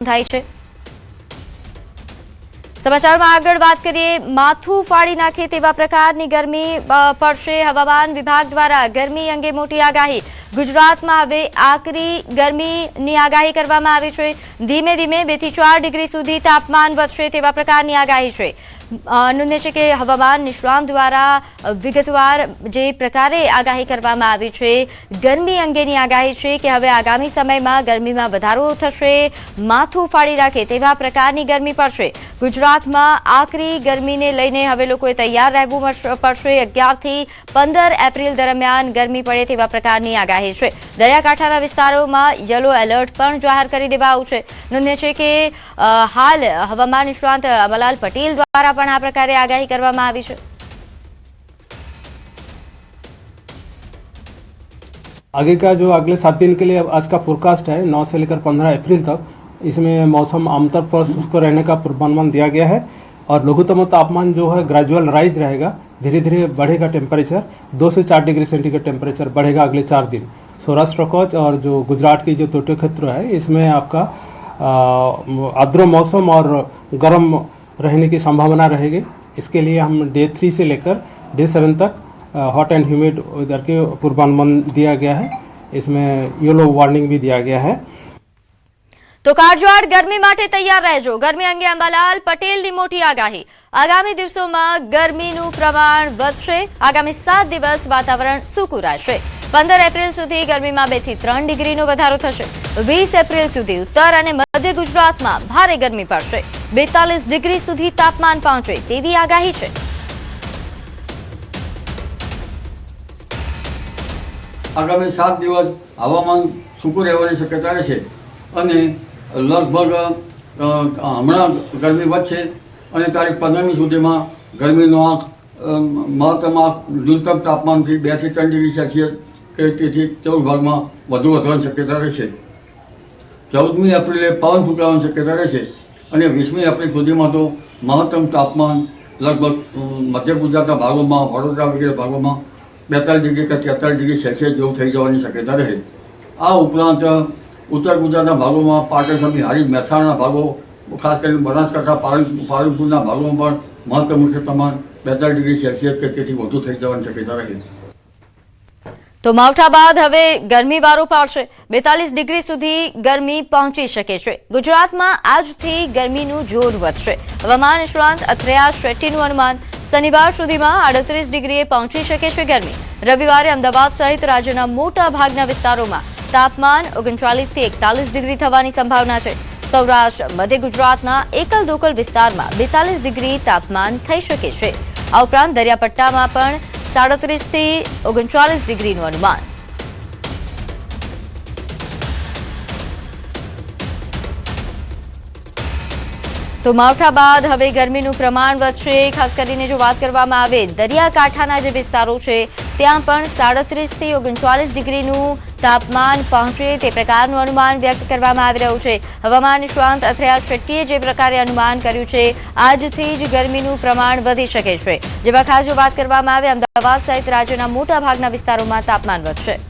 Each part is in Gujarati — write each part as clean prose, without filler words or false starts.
થાય છે। સમાચારમાં આગળ વાત કરીએ, માથું ફાડી નાખે તેવા પ્રકારની ગરમી પડશે। હવામાન વિભાગ દ્વારા ગરમી અંગે મોટી આગાહી। ગુજરાતમાં હવે આકરી ગરમીની આગાહી કરવામાં આવી છે। ધીમે ધીમે 2 થી 4 ડિગ્રી સુધી તાપમાન વધશે તેવા પ્રકારની આગાહી છે। નોંધે છે કે હવામાન નિષ્ણાત દ્વારા વિગતવાર જે પ્રકારે આગાહી કરવામાં આવી છે, ગરમી અંગેની આગાહી છે કે હવે આગામી સમયમાં ગરમીમાં વધારો થશે, માથું ફાડી રાખે તેવા પ્રકારની ગરમી પડશે। ગુજરાતમાં આકરી ગરમીને લઈને હવે લોકોએ તૈયાર રહેવું પડશે। 11 થી 15 એપ્રિલ દરમિયાન ગરમી પડે તેવા પ્રકારની આગાહી છે। દરિયાકાંઠાના વિસ્તારોમાં યલો એલર્ટ પણ જાહેર કરી દેવાયું છે। નોંધે છે કે હાલ હવામાન નિષ્ણાત અમલાલ પટેલ દ્વારા પણ આ પ્રકારે આગાહી કરવામાં આવી છે। आगे का जो अगले 7 दिन के लिए आज का फोरकास्ट है 9 से लेकर 15 अप्रैल तक, इसमें मौसम आमतौर पर शुष्क रहने का पूर्वानुमान दिया गया है और लघुत्तम तापमान जो है ग्रेजुअल राइज रहेगा, धीरे धीरे बढ़ेगा। टेम्परेचर 2 से 4 डिग्री सेंटीग्रेड टेम्परेचर बढ़ेगा अगले 4 दिन। सौराष्ट्र कच्छ और जो गुजरात की जो तटीय क्षेत्र है, इसमें आपका आर्द्र मौसम और गर्म रहने की संभावना रहेगी। इसके लिए हम डे 3 से लेकर डे 7 तक हॉट एंड ह्यूमिड वेदर के पूर्वानुमान दिया गया है। इसमें येलो वार्निंग भी दिया गया है। तो કાળઝાળ ગરમી માટે તૈયાર રહેજો। ગરમી અંગે અંબાલાલ પટેલની મોટી આગાહી। આગામી દિવસોમાં ગરમીનું પ્રમાણ વધશે। આગામી 7 દિવસ વાતાવરણ સૂકું રહેશે। 15 એપ્રિલ સુધી ગરમીમાં 2 થી 3 ડિગ્રીનો વધારો થશે। 20 એપ્રિલ સુધી ઉત્તર અને મધ્ય ગુજરાતમાં ભારે ગરમી પડશે। 42 ડિગ્રી સુધી તાપમાન પહોંચે તેવી આગાહી છે। આગામી 7 દિવસ હવામાન સૂકું રહેવાની શક્યતા રહેશે અને લગભગ હમણાં ગરમી વધશે અને તારીખ 15મી સુધીમાં ગરમીનો આંક મહત્તમ ન્યૂનતમ તાપમાનથી 2 થી 3 ડિગ્રી સેલ્સિયસ કે તેથી 14 ભાગમાં વધુ વધવાની શક્યતા રહેશે। 14મી એપ્રિલે પવન ફૂંકાવાની શક્યતા રહેશે અને 20મી એપ્રિલ સુધીમાં તો મહત્તમ તાપમાન લગભગ મધ્ય ગુજરાતના ભાગોમાં, વડોદરા વગેરે ભાગોમાં 42 ડિગ્રી કે 43 ડિગ્રી સેલ્સિયસ જેવું થઈ જવાની શક્યતા રહે। આ ઉપરાંત ઉત્તર ગુજરાતના ભાગોમાં પાટણ સમી હારીજ મહેસાણાના ભાગો, ખાસ કરીને બનાસકાંઠા પાલનપુરના ભાગોમાં પણ મહત્તમ ઉષ્ણ તાપમાન 42 ડિગ્રી સેલ્સિયસ કે તેથી વધુ થઈ જવાની શક્યતા રહે। તો માવઠા બાદ હવે ગરમી વારો પાડશે। 42 ડિગ્રી સુધી ગરમી પહોંચી શકે છે। ગુજરાતમાં આજથી ગરમીનું જોર વધશે। હવામાન નિષ્ણાત અથ્રેયા શેટ્ટીનું અનુમાન, શનિવાર સુધીમાં 38 ડિગ્રીએ પહોંચી શકે છે ગરમી। રવિવારે અમદાવાદ સહિત રાજ્યના મોટા ભાગના વિસ્તારોમાં તાપમાન 39 થી 41 ડિગ્રી થવાની સંભાવના છે। સૌરાષ્ટ્ર, મધ્ય ગુજરાતના એકલ દોકલ વિસ્તારમાં 42 ડિગ્રી તાપમાન થઈ શકે છે। આ ઉપરાંત દરિયાપટ્ટામાં પણ 37 થી 39 ડિગ્રીનું અનુમાન। તો માવઠા બાદ હવે ગરમીનું પ્રમાણ વધશે। ખાસ કરીને જો વાત કરવામાં આવે દરિયાકાંઠાના જે વિસ્તારો છે ત્યાં પણ 37 થી 39 ડિગ્રીનું તાપમાન પહોંચે તે પ્રકારનું અનુમાન વ્યક્ત કરવામાં આવી રહ્યું છે। હવામાન નિષ્ણાત અથ્રેયા શેટ્ટીએ જે પ્રકારે અનુમાન કર્યું છે, આજથી જ ગરમીનું પ્રમાણ વધી શકે છે। જેમાં ખાસ જો વાત કરવામાં આવે અમદાવાદ સહિત રાજ્યના મોટા ભાગના વિસ્તારોમાં તાપમાન વધશે।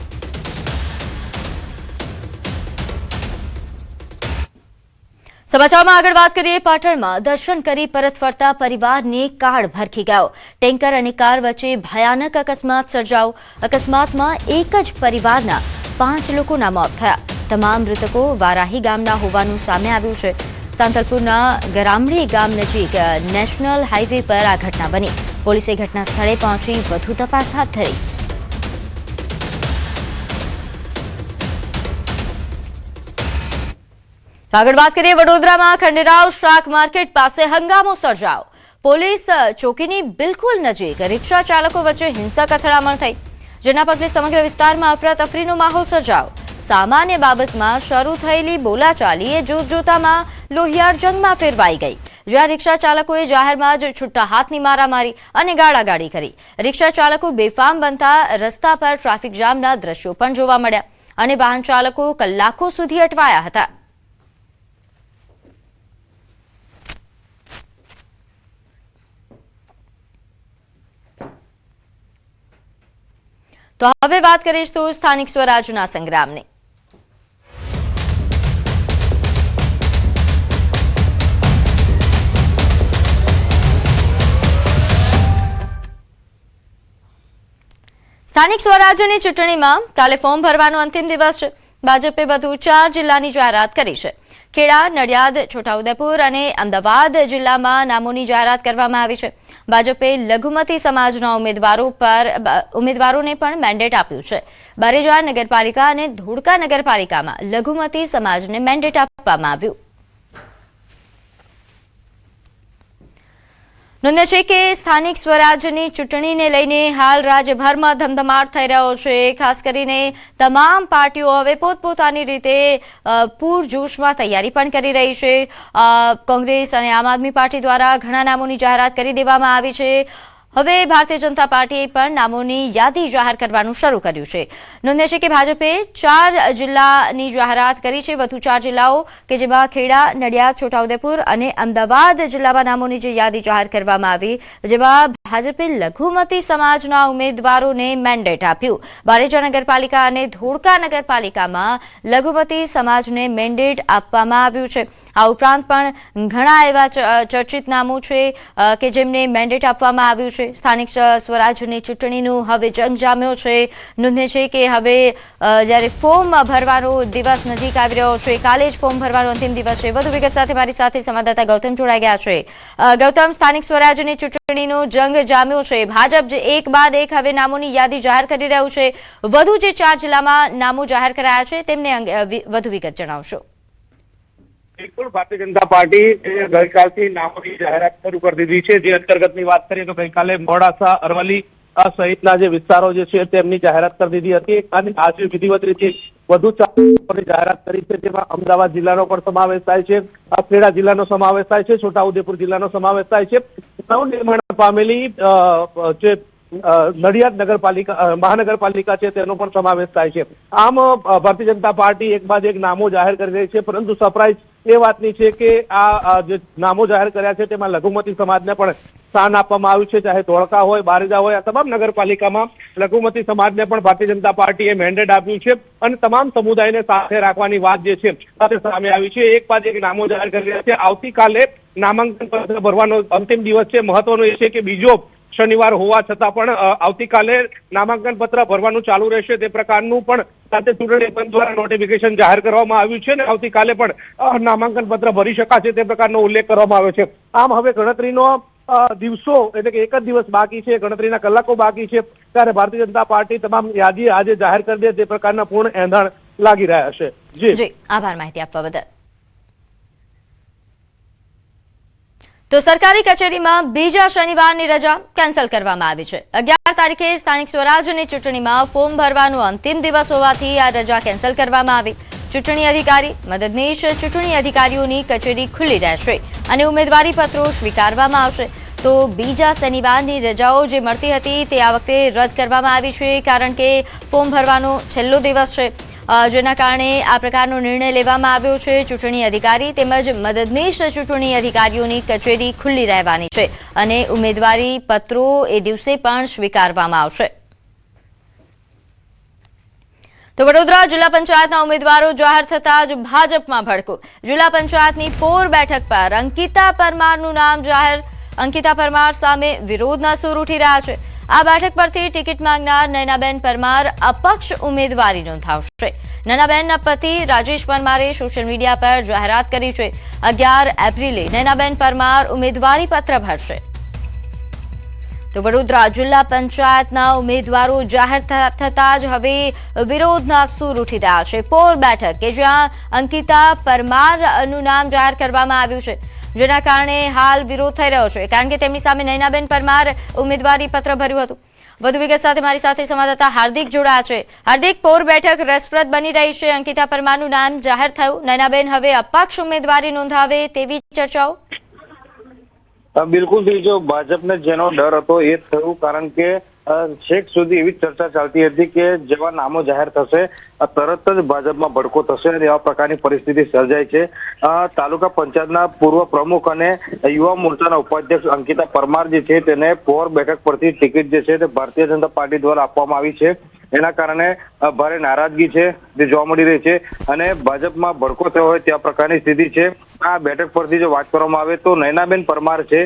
સમાચારમાં આગળ વાત કરીએ, પાટણમાં દર્શન કરી પરત ફરતા પરિવારને કાળ ભરખી ગયો। ટેન્કર અને કાર વચ્ચે ભયાનક અકસ્માત સર્જાયો। અકસ્માતમાં એક જ પરિવારના 5 લોકોના મોત થયા। તમામ મૃતકો વારાહી ગામના હોવાનું સામે આવ્યું છે। સાંતલપુરના ગરામડી ગામ નજીક નેશનલ હાઈવે પર આ ઘટના બની। પોલીસે ઘટના સ્થળે પહોંચી વધુ તપાસ હાથ ધરી। આગળ વાત કરીએ, વડોદરામાં ખંડેરાવ શાક માર્કેટ પાસે હંગામો સર્જાયો। પોલીસ ચોકીની બિલકુલ નજીક રિક્ષા ચાલકો વચ્ચે હિંસક અથડામણ થઈ, જેના પગલે સમગ્ર વિસ્તારમાં અફરાતફરીનો માહોલ સર્જાયો। સામાન્ય બાબતમાં શરૂ થયેલી બોલાચાલી એ જોતજોતામાં લોહિયાળ જંગમાં ફેરવાઈ ગઈ, જ્યાં રિક્ષા ચાલકોએ જાહેરમાં જ છૂટા હાથની મારામારી અને ગાળાગાળી કરી। રિક્ષા ચાલકો બેફામ બનતા રસ્તા પર ટ્રાફિક જામના દ્રશ્યો પણ જોવા મળ્યા અને વાહન ચાલકો કલાકો સુધી અટવાયા હતા। તો હવે વાત કરીશું સ્થાનિક સ્વરાજના સંગ્રામની। સ્થાનિક સ્વરાજ્યની ચૂંટણીમાં કાલે ફોર્મ ભરવાનો અંતિમ દિવસ છે. ભાજપે વધુ 4 જિલ્લાની જાહેરાત કરી છે. ખેડા, નડિયાદ, છોટાઉદેપુર અને અમદાવાદ જિલ્લામાં નામોની જાહેરાત કરવામાં આવી છે. ભાજપે લઘુમતી સમાજના ઉમેદવારોને પણ મેન્ડેટ આપ્યું છે. બારેજા નગરપાલિકા અને ધોળકા નગરપાલિકામાં લઘુમતી સમાજને મેન્ડેટ આપવામાં આવ્યું. નોંધ્ય છે કે સ્થાનિક સ્વરાજ્યની ચૂંટણીને લઈને હાલ રાજ્યભરમાં ધમધમાટ થઈ રહ્યો છે. ખાસ કરીને તમામ પાર્ટીઓ હવે પોતપોતાની રીતે પૂરજોશમાં તૈયારી પણ કરી રહી છે. કોંગ્રેસ અને આમ આદમી પાર્ટી દ્વારા ઘણા નામોની જાહેરાત કરી દેવામાં આવી છે. હવે ભારતીય જનતા પાર્ટીએ પણ નામોની યાદી જાહેર કરવાનું શરૂ કર્યું છે. નોંધ્ય છે કે ભાજપે 4 જિલ્લાની જાહેરાત કરી છે. વધુ 4 જિલ્લાઓ કે જેમાં ખેડા, નડિયાદ, છોટાઉદેપુર અને અમદાવાદ જિલ્લામાં નામોની જે યાદી જાહેર કરવામાં આવી, જેમાં ભાજપે લઘુમતી સમાજના ઉમેદવારોને મેન્ડેટ આપ્યું. બારેજા નગરપાલિકા અને ધોળકા નગરપાલિકામાં લઘુમતી સમાજને મેન્ડેટ આપવામાં આવ્યું છે. આ ઉપરાંત પણ ઘણા એવા ચર્ચિત નામો છે કે જેમને મેન્ડેટ આપવામાં આવ્યું છે. સ્થાનિક સ્વરાજ્યની ચૂંટણીનું હવે જંગ જામ્યો છે. નોંધ્ય છે કે હવે જ્યારે ફોર્મ ભરવાનો દિવસ નજીક આવી રહ્યો છે, કાલે જ ફોર્મ ભરવાનો અંતિમ દિવસ છે. વધુ વિગત સાથે મારી સાથે સંવાદદાતા ગૌતમ જોડાઈ ગયા છે. ગૌતમ, સ્થાનિક સ્વરાજ્યની ચૂંટણીનો જંગ જામ્યો છે. ભાજપ જે એક બાદ એક હવે નામોની યાદી જાહેર કરી રહ્યું છે. વધુ જે 4 જિલ્લામાં નામો જાહેર કરાયા છે તેમને વધુ વિગત જણાવશો. બિલકુલ, ભારતીય જનતા પાર્ટી ગઈકાલથી નામોની જાહેરાત શરૂ કરી દીધી છે. જે અંતર્ગતની વાત કરીએ તો ગઈકાલે મોડાસા, અરવલ્લી સહિતના જે વિસ્તારો જે છે તેમની જાહેરાત કરી દીધી હતી અને આજે વિધિવત રીતે વધુ 4 જાહેરાત કરી છે. જેમાં અમદાવાદ જિલ્લાનો પણ સમાવેશ થાય છે, ખેડા જિલ્લાનો સમાવેશ થાય છે, છોટાઉદેપુર જિલ્લાનો સમાવેશ થાય છે. નવનિર્માણ પામેલી જે નડિયાદ મહાનગરપાલિકા છે તેનો પણ સમાવેશ થાય છે. આમ ભારતીય જનતા પાર્ટી એક બાદ એક નામો જાહેર કરી રહી છે. પરંતુ સરપ્રાઇઝ એ વાતની છે કે આ જે નામો જાહેર કર્યા છે તેમાં લઘુમતી સમાજને પણ સ્થાન આપવામાં આવ્યું છે. ચાહે ધોળકા હોય, બારેજા હોય, આ તમામ નગરપાલિકામાં લઘુમતી સમાજને પણ ભારતીય જનતા પાર્ટીએ મેન્ડેટ આપ્યું છે અને તમામ સમુદાયને સાથે રાખવાની વાત જે છે તે સામે આવી છે. એક બાદ એક નામો જાહેર કરી રહ્યા છે. આવતીકાલે નામાંકન પત્ર ભરવાનો અંતિમ દિવસ છે. મહત્વનું એ છે કે બીજો શનિવાર હોવા છતાં પણ આવતીકાલે નામાંકન પત્ર ભરવાનું ચાલુ રહેશે. તે પ્રકારનું પણ સાથે ચૂંટણી પંચ દ્વારા નોટિફિકેશન જાહેર કરવામાં આવ્યું છે અને આવતીકાલે પણ નામાંકન પત્ર ભરી શકાશે તે પ્રકારનો ઉલ્લેખ કરવામાં આવ્યો છે. આમ હવે ગણતરીનો દિવસો એટલે કે એક જ દિવસ બાકી છે, ગણતરીના કલાકો બાકી છે, ત્યારે ભારતીય જનતા પાર્ટી તમામ યાદી આજે જાહેર કરી દે તે પ્રકારના પૂર્ણ એંધાણ લાગી રહ્યા છે. જી, આભાર માહિતી આપવા બદલ. તો સરકારી કચેરીમાં બીજા શનિવારની રજા કેન્સલ કરવામાં આવી છે. 11 તારીખે સ્થાનિક સ્વરાજ્યની ચૂંટણીમાં ફોર્મ ભરવાનો અંતિમ દિવસ હોવાથી આ રજા કેન્સલ કરવામાં આવી. ચૂંટણી અધિકારી, મદદનીશ ચૂંટણી અધિકારીઓની કચેરી ખુલ્લી રહેશે અને ઉમેદવારી પત્રો સ્વીકારવામાં આવશે. તો બીજા શનિવારની રજાઓ જે મળતી હતી તે આ વખતે રદ કરવામાં આવી છે, કારણ કે ફોર્મ ભરવાનો છેલ્લો દિવસ છે, જેના કારણે આ પ્રકારનો નિર્ણય લેવામાં આવ્યો છે. ચૂંટણી અધિકારી તેમજ મદદનીશ ચૂંટણી અધિકારીઓની કચેરી ખુલ્લી રહેવાની છે અને ઉમેદવારી પત્રો એ દિવસે પણ સ્વીકારવામાં આવશે. તો વડોદરા જિલ્લા પંચાયતના ઉમેદવારો જાહેર થતા જ ભાજપમાં ભડકો. જિલ્લા પંચાયતની પોર બેઠક પર અંકિતા પરમારનું નામ જાહેર. અંકિતા પરમાર સામે વિરોધના સૂર ઉઠી રહ્યા છે. આ બેઠક પરથી ટિકિટ માંગનાર નયનાબેન પરમાર અપક્ષ ઉમેદવારી નોંધાવશે. નયનાબેનના પતિ રાજેશ પરમારે સોશિયલ મીડિયા પર જાહેરાત કરી છે. 11 એપ્રિલે નયનાબેન પરમાર ઉમેદવારી પત્ર ભરશે. તો વડોદરા જિલ્લા પંચાયતના ઉમેદવારો જાહેર થતા જ હવે વિરોધના સૂર ઉઠી રહ્યા છે. પોર બેઠક કે જ્યાં અંકિતા પરમારનું નામ જાહેર કરવામાં આવ્યું છે, જેના કારણે હાલ વિરોધ થઈ રહ્યો છે, કારણ કે તેમની સામે નયનાબેન પરમાર ઉમેદવારી પત્ર ભર્યું હતું. વધુ વિગત સાથે મારી સાથે સંવાદદાતા હાર્દિક જોડાયા છે. હાર્દિક, પોર બેઠક રસપ્રદ બની રહી છે. અંકિતા પરમારનું નામ જાહેર થયું. નયનાબેન હવે અપક્ષ ઉમેદવારી નોંધાવે તેવી ચર્ચાઓ. બિલકુલ, જો ભાજપને જેનો ડર હતો એ થયું, કારણ કે છેક સુધી એવી ચર્ચા ચાલતી હતી કે જેવા નામો જાહેર થશે તરત જ ભાજપમાં ભડકો થશે અને એવા પ્રકારની પરિસ્થિતિ સર્જાય છે. તાલુકા પંચાયતના પૂર્વ પ્રમુખ અને યુવા મોરચાના ઉપાધ્યક્ષ અંકિતા પરમાર જે છે તેને પોર બેઠક પરથી ટિકિટ જે છે તે ભારતીય જનતા પાર્ટી દ્વારા આપવામાં આવી છે. એના કારણે ભારે નારાજગી છે જે જોવા મળી રહી છે અને ભાજપમાં ભડકો થયો હોય ત્યાં પ્રકારની સ્થિતિ છે. આ બેઠક પરથી જો વાત કરવામાં આવે તો નયનાબેન પરમાર છે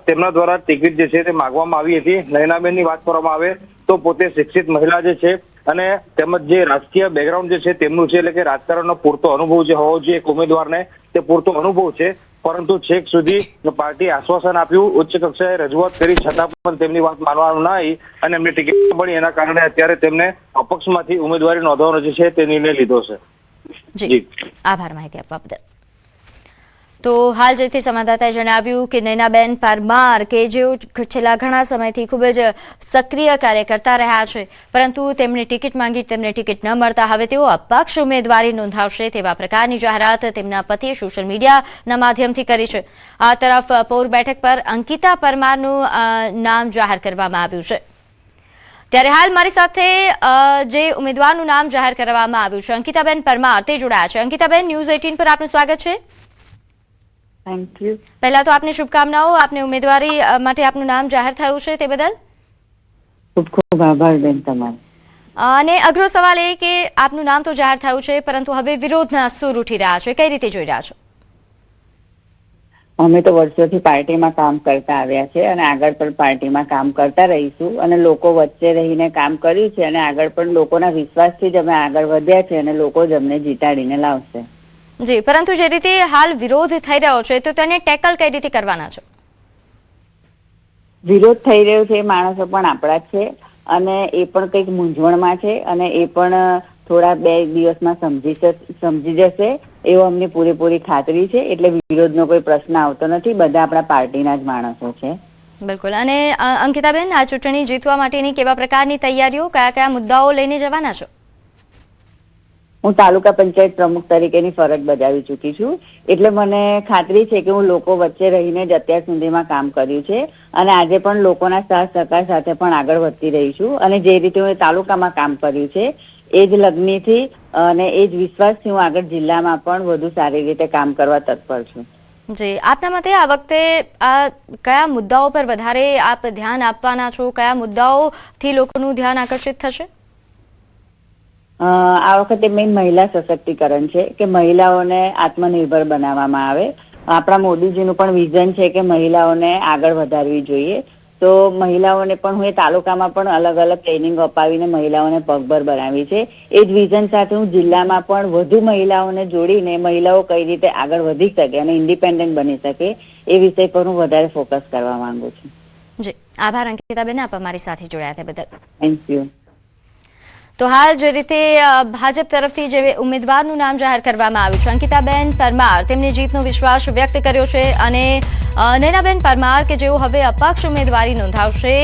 તેમના દ્વારા ટિકિટ જે છે તે માંગવામાં આવી હતી. નયનાબેનની વાત કરવામાં આવે તો પોતે શિક્ષિત મહિલા જે છે અને તેમજ જે રાજકીય બેકગ્રાઉન્ડ જે છે તેમનું છે, એટલે કે રાજકારણનો પૂરતો અનુભવ જે હોવો જોઈએ એક ઉમેદવારને, તે પૂરતો અનુભવ છે. પરંતુ છેક સુધી પાર્ટી આશ્વાસન આપ્યું, ઉચ્ચ કક્ષાએ રજૂઆત કરી, છતાં પણ તેમની વાત માનવાનું ના આવી અને એમની ટિકિટ મળી. એના કારણે અત્યારે તેમને અપક્ષમાંથી ઉમેદવારી નોંધવાનો જે છે તે નિર્ણય લીધો છે. જી, આભાર માહિતી આપવા બદલ. તો હાલ જેથી સંવાદદાતાએ જણાવ્યું કે નયનાબેન પરમાર કે જેઓ છેલ્લા ઘણા સમયથી ખૂબ જ સક્રિય કાર્ય કરતા રહ્યા છે, પરંતુ તેમણે ટિકિટ માંગી, તેમને ટિકિટ ન મળતા હવે તેઓ અપક્ષ ઉમેદવારી નોંધાવશે તેવા પ્રકારની જાહેરાત તેમના પતિએ સોશિયલ મીડિયાના માધ્યમથી કરી છે. આ તરફ પૌર બેઠક પર અંકિતા પરમારનું નામ જાહેર કરવામાં આવ્યું છે. ત્યારે હાલ મારી સાથે જે ઉમેદવારનું નામ જાહેર કરવામાં આવ્યું છે અંકિતાબેન પરમાર તે જોડાયા છે. અંકિતાબેન, ન્યૂઝ 18 પર આપનું સ્વાગત છે. Thank you. પહેલા તો આપની શુભકામનાઓ. આપની ઉમેદવારી માટે આપનું નામ જાહેર થયું છે તે બદલ ખૂબ ખૂબ આભાર બેન તમારો. અને અઘરો સવાલ એ કે આપનું નામ તો જાહેર થયું છે, પરંતુ હવે વિરોધના સૂર ઉઠી રહ્યા છે, કઈ રીતે જોઈ રહ્યા છો? અમે તો વર્ષોથી પાર્ટીમાં કામ કરતા આવ્યા છે અને આગળ પણ પાર્ટીમાં કામ કરતા રહીશું અને લોકો વચ્ચે રહીને કામ કર્યું છે અને આગળ પણ લોકોના વિશ્વાસથી જ અમે આગળ વધ્યા છે અને લોકો જ અમને જીતાડીને લાવશે. જી, પરંતુ જે રીતે હાલ વિરોધ થઈ રહ્યો છે તો તેને ટેકલ કઈ રીતે કરવાના છે? વિરોધ થઈ રહ્યો છે એ માણસો પણ આપણા જ છે અને એ પણ કંઈક મૂંઝવણમાં છે અને એ પણ થોડા 2 દિવસમાં સમજી જશે એવો અમને પૂરેપૂરી ખાતરી છે. એટલે વિરોધનો કોઈ પ્રશ્ન આવતો નથી, બધા આપણા પાર્ટીના જ માણસો છે. બિલકુલ. અને અંકિતાબેન, આ ચૂંટણી જીતવા માટેની કેવા પ્રકારની તૈયારીઓ, કયા કયા મુદ્દાઓ લઈને જવાના છો? હું તાલુકા પંચાયત પ્રમુખ તરીકેની ફરજ બજાવી ચૂકી છું, એટલે મને ખાતરી છે કે હું લોકો વચ્ચે રહીને જ અત્યાર સુધીમાં કામ કર્યું છે અને આજે પણ લોકોના સાથ સહકાર સાથે પણ આગળ વધતી રહી છું. અને જે રીતે હું તાલુકામાં કામ કર્યું છે એ જ લગ્નીથી અને એ જ વિશ્વાસથી હું આગળ જિલ્લામાં પણ વધુ સારી રીતે કામ કરવા તત્પર છું. જી, આપના મતે આ વખતે આ કયા મુદ્દાઓ પર વધારે આપ ધ્યાન આપવાના છો? કયા મુદ્દાઓથી લોકોનું ધ્યાન આકર્ષિત થશે? આ વખતે મેઇન મહિલા સશક્તિકરણ છે કે મહિલાઓને આત્મનિર્ભર બનાવવામાં આવે. આપણા મોદીજીનું પણ વિઝન છે કે મહિલાઓને આગળ વધારવી જોઈએ. તો મહિલાઓને પણ હું એ તાલુકામાં પણ અલગ અલગ ટ્રેનિંગ અપાવીને મહિલાઓને પગભર બનાવી છે. એ જ વિઝન સાથે હું જિલ્લામાં પણ વધુ મહિલાઓને જોડીને મહિલાઓ કઈ રીતે આગળ વધી શકે અને ઇન્ડિપેન્ડન્ટ બની શકે એ વિષય પર હું વધારે ફોકસ કરવા માંગુ છું. જી, આભાર અંકિતાબેન, આપ અમારી સાથે જોડાયા તે બદલ. Thank you. તો હાલ જે રીતે ભાજપ તરફથી જે ઉમેદવારનું નામ જાહેર કરવામાં આવ્યું છે અંકિતાબેન પરમાર, તેમની જીતનો વિશ્વાસ વ્યક્ત કર્યો છે અને નયનાબેન પરમાર કે જેઓ હવે અપક્ષ ઉમેદવારી નોંધાવશે,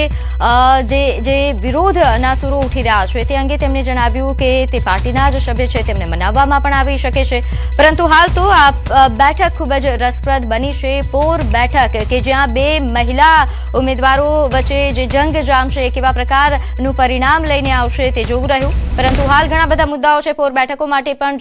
જે વિરોધના સૂરો ઉઠી રહ્યા છે તે અંગે તેમણે જણાવ્યું કે તે પાર્ટીના જ સભ્ય છે, તેમને મનાવવામાં પણ આવી શકે છે. પરંતુ હાલ તો આ બેઠક ખૂબ જ રસપ્રદ બની છે. પૌર બેઠક કે જ્યાં 2 મહિલા ઉમેદવારો વચ્ચે જે જંગ જામશે, કેવા પ્રકારનું પરિણામ લઈને આવશે તે જોવું રહ્યું. પરંતુ હાલ ઘણા બધા મુદ્દાઓ છે પૌર બેઠકો માટે પણ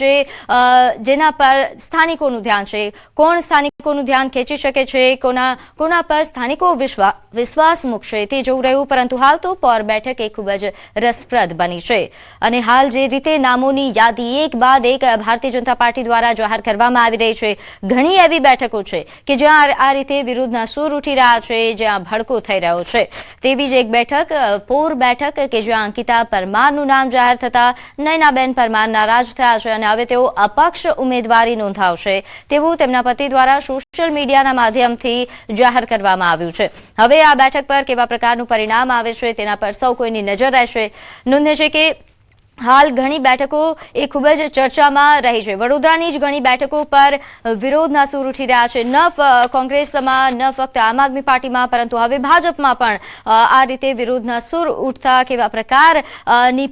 જેના પર સ્થાનિકોનું ધ્યાન છે. કોણ સ્થાનિકોનું ધ્યાન ખેંચી શકે છે, કોના પર સ્થાનિકો વિશ્વાસ મૂકશે તે જોવું રહ્યું. પરંતુ હાલ તો પૌર બેઠક એ ખૂબ જ રસપ્રદ બની છે અને હાલ જે રીતે નામોની યાદી એક બાદ એક ભારતીય જનતા પાર્ટી દ્વારા જાહેર કરવામાં આવી રહી છે, ઘણી એવી બેઠકો છે કે જ્યાં આ રીતે વિરોધના સૂર ઉઠી રહ્યા છે, જ્યાં ભડકો થઈ રહ્યો છે. તેવી જ એક બેઠક પૌર બેઠક કે જ્યાં અંકિતા પરમારનું નામ જાહેર થતા નયનાબેન પરમાર નારાજ થયા છે અને હવે તેઓ અપક્ષ ઉમેદવારી નોંધાવશે તેવું તેમના પતિ દ્વારા સોશિયલ મીડિયાના માધ્યમથી જાહેર કરવામાં આવ્યું છે. હવે આ બેઠક પર કેવા પ્રકારનું પરિણામ આવે છે તેના પર સૌ કોઈની નજર રહેશે. નોંધે છે કે હાલ ઘણી બેઠકો એ ખૂબ જ ચર્ચામાં રહી છે. વડોદરાની જ ઘણી બેઠકો પર વિરોધના સૂર ઉઠી રહ્યા છે, ન કોંગ્રેસમાં, ન ફક્ત આમ આદમી પાર્ટીમાં, પરંતુ હવે ભાજપમાં પણ આ રીતે વિરોધના સૂર ઉઠતા કેવા પ્રકારની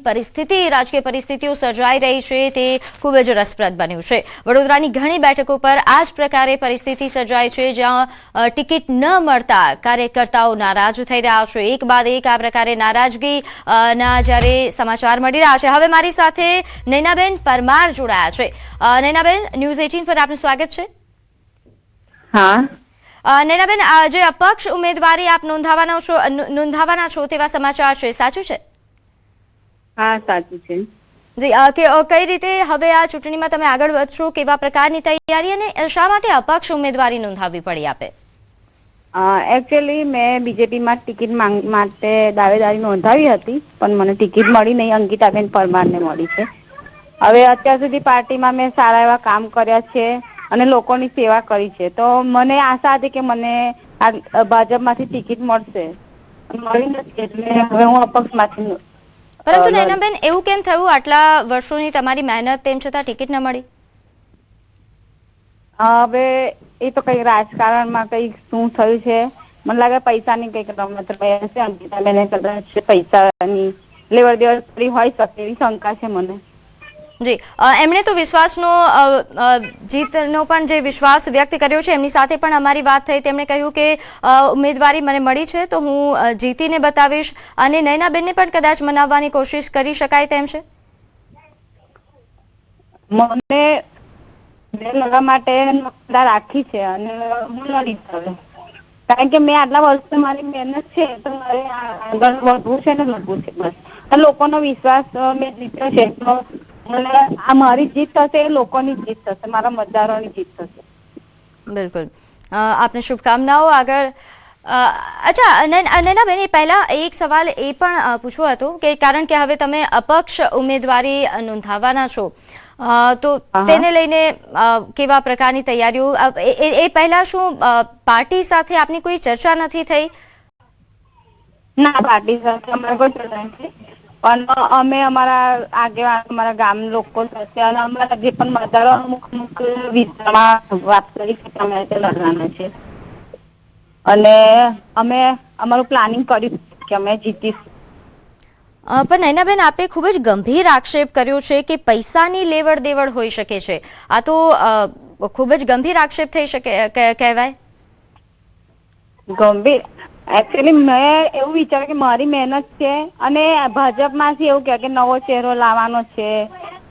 રાજકીય પરિસ્થિતિઓ સર્જાઈ રહી છે તે ખૂબ જ રસપ્રદ બન્યું છે. વડોદરાની ઘણી બેઠકો પર આ જ પ્રકારે પરિસ્થિતિ સર્જાય છે, જ્યાં ટિકિટ ન મળતા કાર્યકર્તાઓ નારાજ થઈ રહ્યા છે. એક બાદ એક આ પ્રકારે નારાજગીના જ્યારે સમાચાર મળી રહ્યા છે. હવે મારી સાથે નયનાબેન પરમાર જોડાયા છે. નયનાબેન, ન્યૂઝ 18 પર આપનું સ્વાગત છે. હા નયનાબેન, જે અપક્ષ ઉમેદવારી આપ નોંધાવાના છો તેવા સમાચાર છે, સાચું છે? હા સાચું છે. જી, કઈ રીતે હવે આ ચૂંટણીમાં તમે આગળ વધશો, કેવા પ્રકારની તૈયારી અને શા માટે અપક્ષ ઉમેદવારી નોંધાવવી પડી આપે? એકચ્યુઅલી મેં બીજેપીમાં ટિકિટ માટે દાવેદારી નોંધાવી હતી, પણ મને ટિકિટ મળી નહીં. અંકિતાબેન પરમારને મળી છે. હવે અત્યાર સુધી પાર્ટીમાં મેં સારા એવા કામ કર્યા છે અને લોકોની સેવા કરી છે, તો મને આશા હતી કે મને આ ભાજપમાંથી ટિકિટ મળશે. મળી નથી, એટલે હવે હું અપક્ષમાંથી. પરંતુ નયનાબેન, એવું કેમ થયું? આટલા વર્ષોની તમારી મહેનત તેમ છતાં ટિકિટ ન મળી? હવે એ તો કઈ રાજકારણમાં કઈ શું થયું છે, મને લાગે પૈસાની કઈક રમત રહી હશે. અંકિતાબેને કદાચ પૈસાની લેવડ દેવડ કરી હોય શકે એવી શંકા છે મને. જી, એમણે તો વિશ્વાસનો જીતનો પણ જે વિશ્વાસ વ્યક્ત કર્યો છે, એમની સાથે પણ અમારી વાત થઈ. તેમણે કહ્યું કે ઉમેદવારી મને મળી છે તો હું જીતીને બતાવીશ, અને નયનાબેનને પણ કદાચ મનાવવાની કોશિશ કરી શકાય તેમ છે. મને લડવા માટે રાખી છે અને હું લડીશ હવે, કારણ કે મેં આટલા વર્ષો મારી મહેનત છે તો મારે આગળ વધવું છે ને લડવું છે બસ. લોકોનો વિશ્વાસ મેં જીત્યો છે તો મને આ મારી જીત થશે, એ લોકોની જીત થશે, મારા મતદારોની જીત થશે. બિલકુલ, આપને શુભકામનાઓ. આગળ અચ્છા નયનાબેન, એ પહેલા એક સવાલ એ પણ પૂછવો હતો કે કારણ કે હવે તમે અપક્ષ ઉમેદવારી નોંધાવવાના છો, તો તેને લઈને કેવા પ્રકારની તૈયારીઓ? એ પહેલા શું પાર્ટી સાથે આપની કોઈ ચર્ચા નથી થઈ? ના, પાર્ટી સાથે અમારે કોઈ ચર્ચા નથી, પણ અમે અમારા આગેવાન, અમારા ગામ લોકો સાથે અને અમારા જે પણ મતદારો અમુક વિસ્તારમાં વાત કરી કે અમે લડવાના છે, અને અમે અમારું પ્લાનિંગ કર્યું કે અમે જીતીશું. પણ નયનાબેન, આપે ખૂબ જ ગંભીર આક્ષેપ કર્યો છે કે પૈસાની લેવડ દેવડ હોઈ શકે છે. આ તો ખૂબ જ ગંભીર આક્ષેપ થઈ શકે કહેવાય. ગંભીર એકચ્યુઅલી મેં એવું વિચાર્યું કે મારી મહેનત છે અને ભાજપમાંથી એવું કહે કે નવો ચહેરો લાવવાનો છે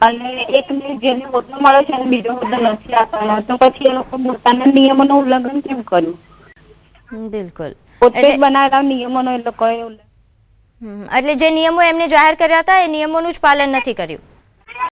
અને એકને જેને હોદ્દો મળ્યો છે અને બીજો હોદ્દો નથી આપવાનો, તો પછી એ લોકો પોતાના નિયમોનું ઉલ્લંઘન કેમ કર્યું? બિલકુલ, પોતે જ બનાવેલા નિયમોનો એ લોકોએ એટલે જે નિયમો એમને જાહેર કર્યા હતા એ નિયમોનું જ પાલન નથી કર્યું.